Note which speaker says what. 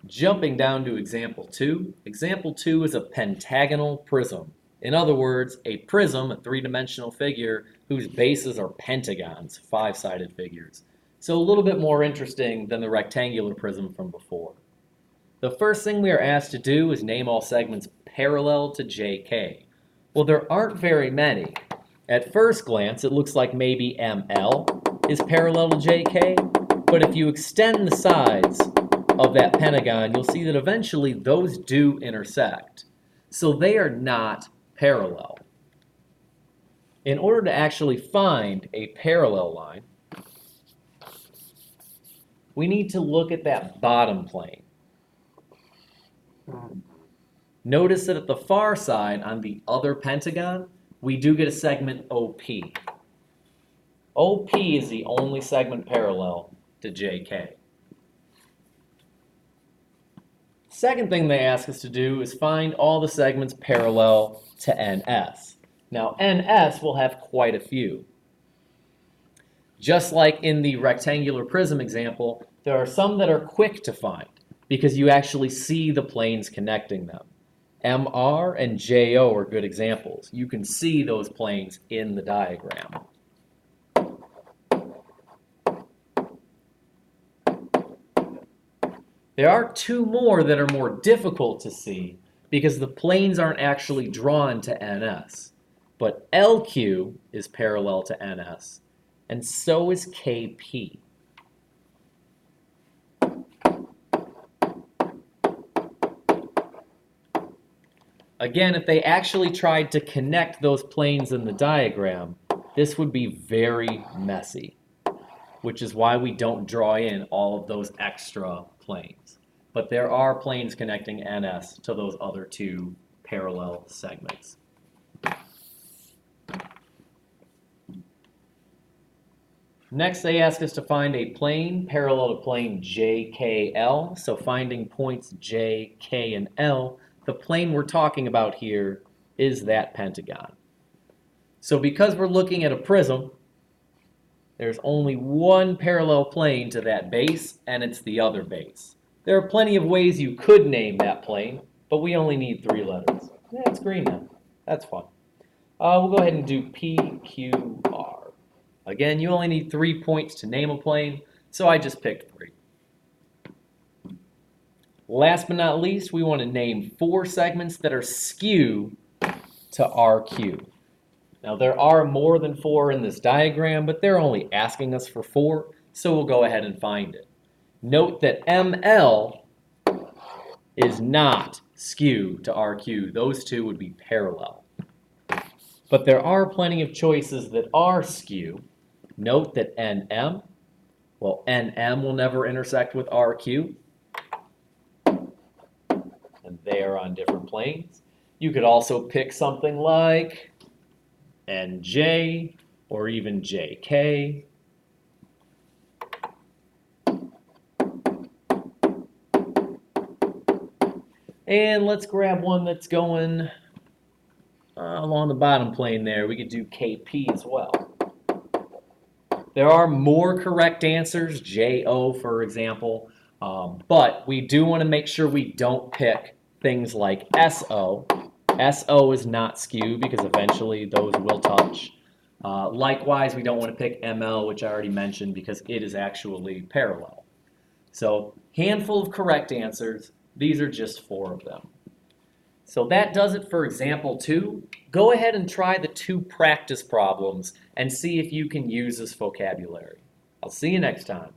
Speaker 1: Jumping down to example 2. Example 2 is a pentagonal prism. In other words, a prism, a three-dimensional figure, whose bases are pentagons, five-sided figures. So a little bit more interesting than the rectangular prism from before. The first thing we are asked to do is name all segments parallel to JK. Well, there aren't very many. At first glance, it looks like maybe ML is parallel to JK, but if you extend the sides of that pentagon, you'll see that eventually those do intersect. So they are not parallel. In order to actually find a parallel line, we need to look at that bottom plane. Notice that at the far side, on the other pentagon, we do get a segment OP. OP is the only segment parallel to JK. Second thing they ask us to do is find all the segments parallel to NS. Now, NS will have quite a few. Just like in the rectangular prism example, there are some that are quick to find because you actually see the planes connecting them. MR and JO are good examples. You can see those planes in the diagram. There are two more that are more difficult to see because the planes aren't actually drawn to NS. But LQ is parallel to NS, and so is KP. Again, if they actually tried to connect those planes in the diagram, this would be very messy, which is why we don't draw in all of those extra planes. But there are planes connecting NS to those other two parallel segments. Next, they ask us to find a plane parallel to plane JKL. So finding points J, K, and L, the plane we're talking about here is that pentagon. So because we're looking at a prism, there's only one parallel plane to that base, and it's the other base. There are plenty of ways you could name that plane, but we only need 3 letters. Yeah, it's green now. That's fun. We'll go ahead and do PQR. Again, you only need 3 points to name a plane, so I just picked 3. Last but not least, we want to name 4 segments that are skew to RQ. Now, there are more than 4 in this diagram, but they're only asking us for 4, so we'll go ahead and find it. Note that ML is not skew to RQ. Those two would be parallel. But there are plenty of choices that are skew. Note that NM, well, NM will never intersect with RQ. And they are on different planes. You could also pick something like NJ or even JK. And let's grab one that's going along the bottom plane there. We could do KP as well. There are more correct answers, JO for example, but we do want to make sure we don't pick things like SO. SO is not skew because eventually those will touch. Likewise, we don't want to pick ML, which I already mentioned, because it is actually parallel. So, handful of correct answers. These are just 4 of them. So that does it for example 2. Go ahead and try the 2 practice problems and see if you can use this vocabulary. I'll see you next time.